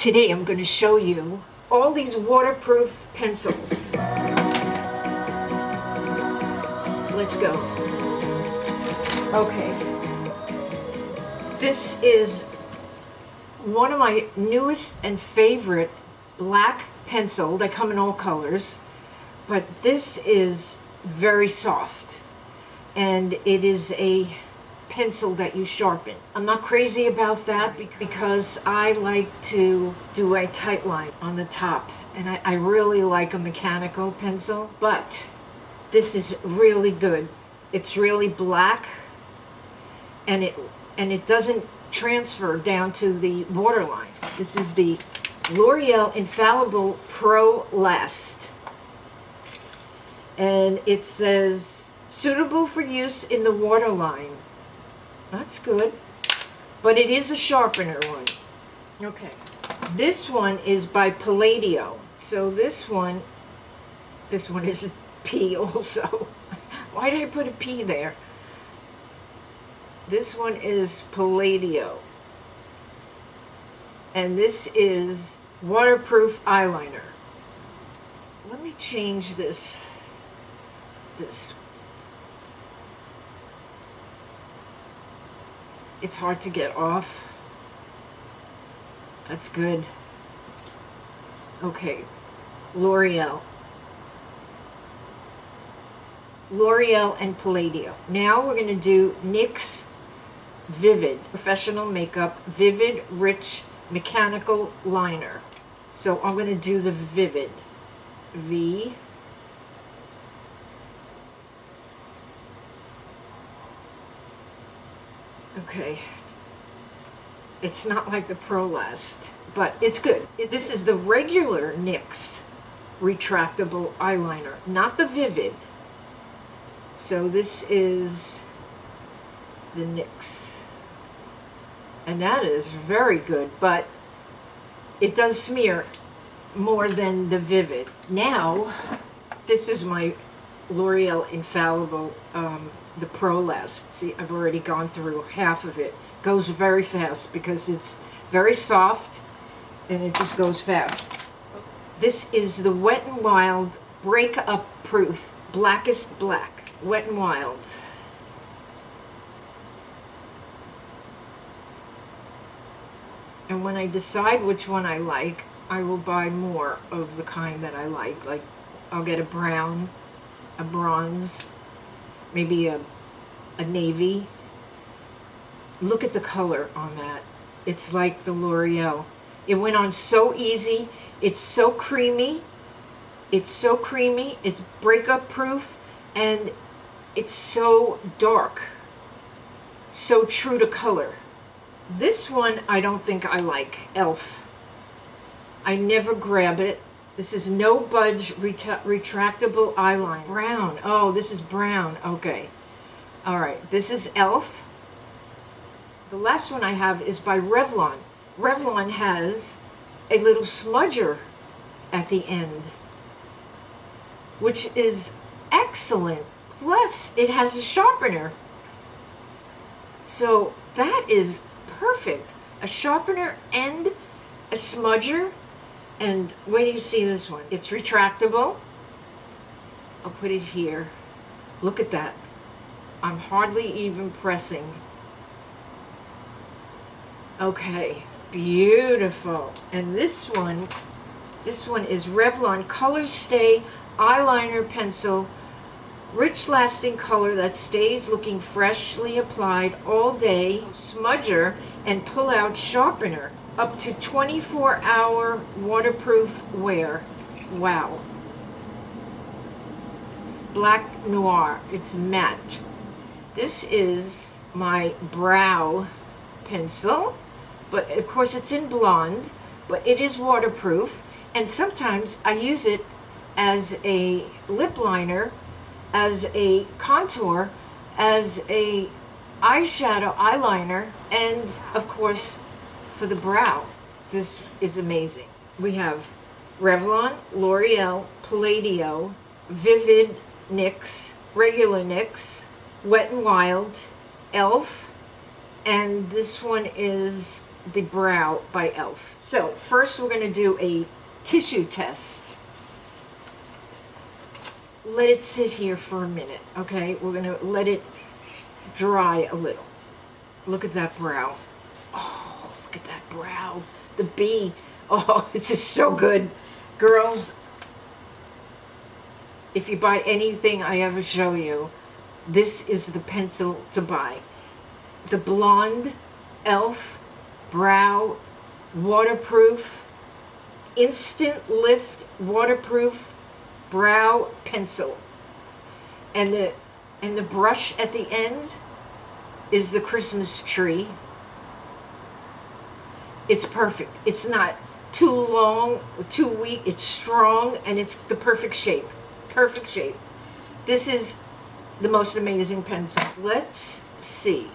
Today I'm going to show you all these waterproof pencils. Let's go. Okay. This is one of my newest and favorite black pencil. They come in all colors, but this is very soft and it is a pencil that you sharpen. I'm not crazy about that because I like to do a tight line on the top, and I really like a mechanical pencil, but this is really good. It's really black and it doesn't transfer down to the waterline. This is the L'Oreal Infallible Pro Last, and it says suitable for use in the waterline. That's good, but it is a sharpener one. Okay, this one is by PALLADIO. So this one is a P also. Why did I put a P there? This one is PALLADIO, and this is waterproof eyeliner. Let me change this. It's hard to get off. That's good. Okay, L'Oreal and PALLADIO. Now we're going to do NYX Vivid Professional Makeup Vivid Rich Mechanical Liner. So I'm going to do the Vivid. V. Okay, it's not like the Pro Last, but it's good. This is the regular NYX retractable eyeliner, not the Vivid. So this is the NYX, and that is very good, but it does smear more than the Vivid. Now, this is my L'Oreal Infallible, the Pro Last. See, I've already gone through half of it. Goes very fast because it's very soft and it just goes fast. This is the Wet n Wild Breakup Proof Blackest Black. Wet n Wild. And when I decide which one I like, I will buy more of the kind that I like. Like, I'll get a brown, a bronze, maybe a navy. Look at the color on that. It's like the L'Oreal. It went on so easy. It's so creamy. It's so creamy. It's breakup proof, and it's so dark. So true to color. This one I don't think I like, E.L.F. I never grab it. This is No Budge Retractable Eyeliner. Brown. Oh, this is brown. Okay. All right. This is E.L.F. The last one I have is by Revlon. Revlon has a little smudger at the end, which is excellent. Plus, it has a sharpener. So that is perfect. A sharpener and a smudger. And wait till you see this one. It's retractable. I'll put it here. Look at that. I'm hardly even pressing. Okay, beautiful. And this one is Revlon Color Stay Eyeliner Pencil. Rich lasting color that stays looking freshly applied all day. Smudger and pull out sharpener. Up to 24-hour waterproof wear. Wow. Black Noir. It's matte. This is my brow pencil, but of course it's in blonde, but it is waterproof, and sometimes I use it as a lip liner, as a contour, as a eyeshadow eyeliner, and of course for the brow. This is amazing. We have Revlon, L'Oreal, PALLADIO, Vivid NYX, regular NYX, Wet n Wild, E.L.F, and this one is the brow by E.L.F. So first we're going to do a tissue test. Let it sit here for a minute, okay? We're going to let it dry a little. Look at that brow. Oh, look at that brow. The B. Oh, it's just so good. Girls, if you buy anything I ever show you, this is the pencil to buy. The blonde E.L.F. brow waterproof, instant lift waterproof brow pencil. And the brush at the end is the Christmas tree. It's perfect. It's not too long, too weak. It's strong, and it's the perfect shape. Perfect shape. This is the most amazing pencil. Let's see.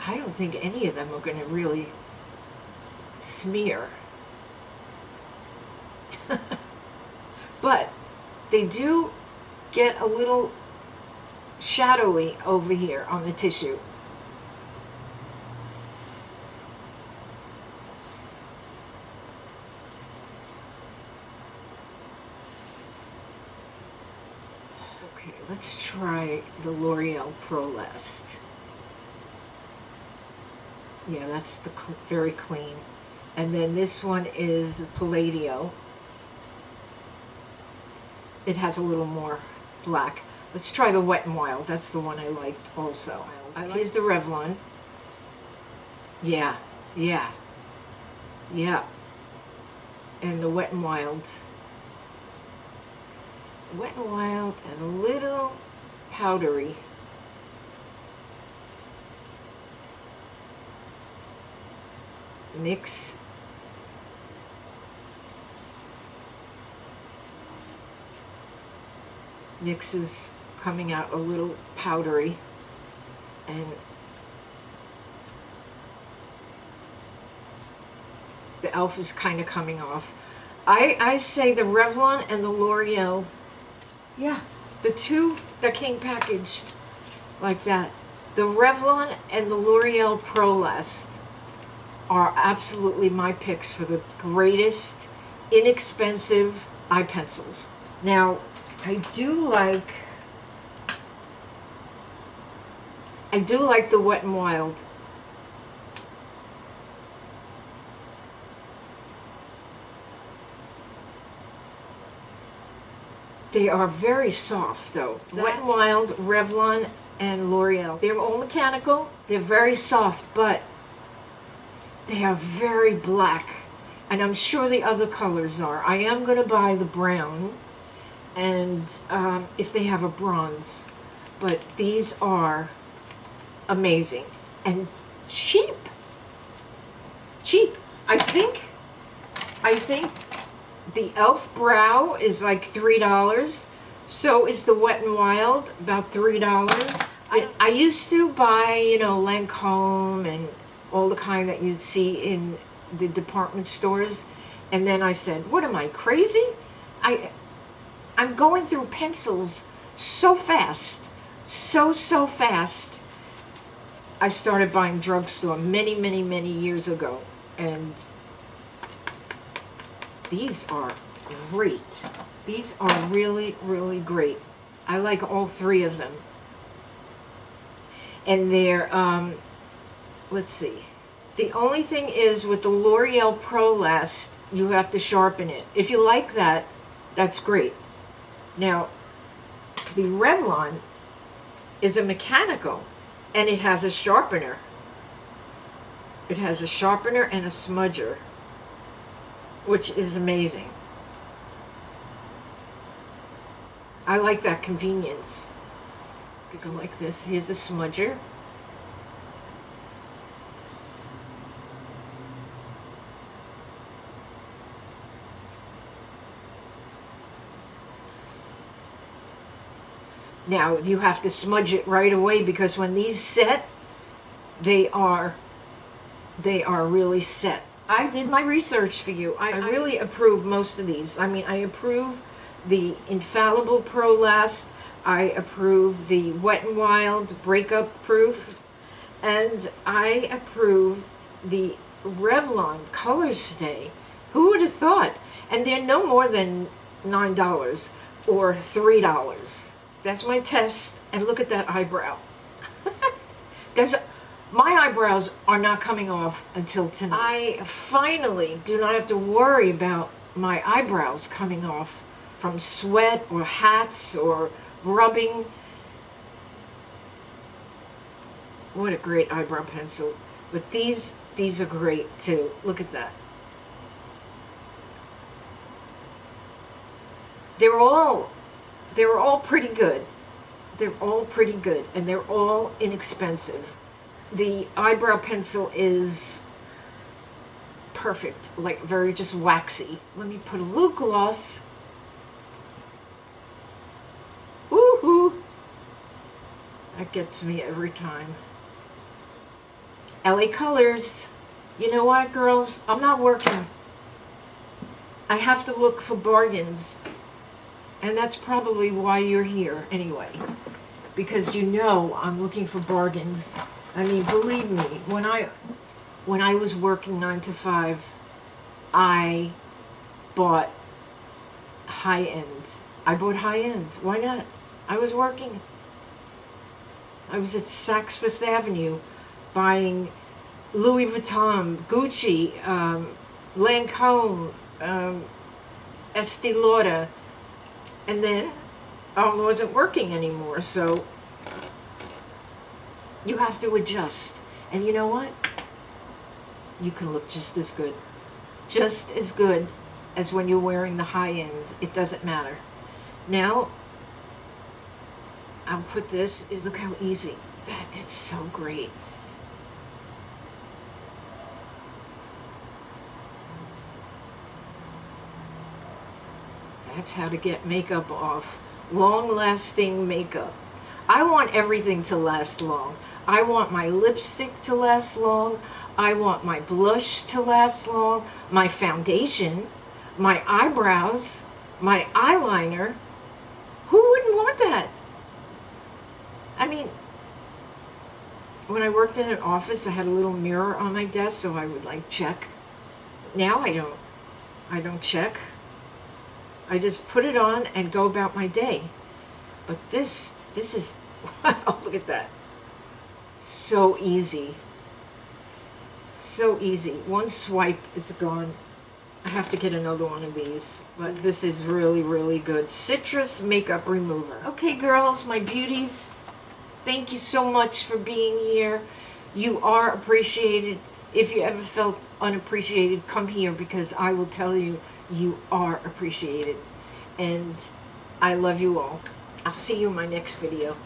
I don't think any of them are going to really smear. But they do get a little shadowy over here on the tissue. Okay, let's try the L'Oreal Pro Last. Yeah, that's the very clean. And then this one is the Palladio. It has a little more black. Let's try the Wet n Wild. That's the one I liked also. Here's the Revlon. Yeah, yeah, yeah. And the Wet n Wild. Wet n Wild and a little powdery. Mix. NYX is coming out a little powdery, and the E.L.F. is kind of coming off. I say the Revlon and the L'Oreal, yeah, the two that came packaged like that. The Revlon and the L'Oreal Pro Last are absolutely my picks for the greatest inexpensive eye pencils. Now, I do like the Wet n Wild. They are very soft though. Wet n Wild, Revlon, and L'Oreal. They're all mechanical. They're very soft, but they are very black. And I'm sure the other colors are. I am going to buy the brown. And if they have a bronze, but these are amazing and cheap. I think the E.L.F. brow is like $3. So is the Wet n Wild, about $3. I used to buy, you know, Lancome and all the kind that you see in the department stores, and then I said, what am I, crazy? I'm going through pencils so fast, so fast. I started buying drugstore many years ago, and these are great. These are really great. I like all three of them. And they're, let's see. The only thing is with the L'Oreal Pro Last, you have to sharpen it. If you like that, that's great. Now, the Revlon is a mechanical, and it has a sharpener. It has a sharpener and a smudger, which is amazing. I like that convenience. Go like this. Here's the smudger. Now you have to smudge it right away, because when these set, they are really set. I did my research for you. I really approve most of these. I mean, I approve the Infallible Pro Last. I approve the Wet n Wild Breakup Proof, and I approve the Revlon Color Stay. Who would have thought? And they're no more than $9 or $3. That's my test, and look at that eyebrow. My eyebrows are not coming off until tonight. I finally do not have to worry about my eyebrows coming off from sweat or hats or rubbing. What a great eyebrow pencil. But these are great too. Look at that. They're all pretty good. They're all pretty good, and they're all inexpensive. The eyebrow pencil is perfect, like very just waxy. Let me put a lip gloss. Woohoo! That gets me every time. LA Colors. You know what, girls? I'm not working. I have to look for bargains. And that's probably why you're here anyway. Because you know I'm looking for bargains. I mean, believe me, when I was working 9 to 5, I bought high end. I bought high end. Why not? I was working. I was at Saks Fifth Avenue buying Louis Vuitton, Gucci, Lancome, Estee Lauder, and then I wasn't working anymore, so you have to adjust. And you know what? You can look just as good. Just as good as when you're wearing the high end. It doesn't matter. Now, I'll put this. Look how easy. That is so great. That's how to get makeup off. Long-lasting makeup. I want everything to last long. I want my lipstick to last long. I want my blush to last long. My foundation, my eyebrows, my eyeliner. Who wouldn't want that? I mean, when I worked in an office, I had a little mirror on my desk, so I would like check. Now I don't check. I just put it on and go about my day. But this is, wow, look at that. So easy. So easy. One swipe, it's gone. I have to get another one of these. But this is really, really good. Citrus Makeup Remover. Okay, girls, my beauties, thank you so much for being here. You are appreciated. If you ever felt unappreciated, come here, because I will tell you, you are appreciated. And I love you all. I'll see you in my next video.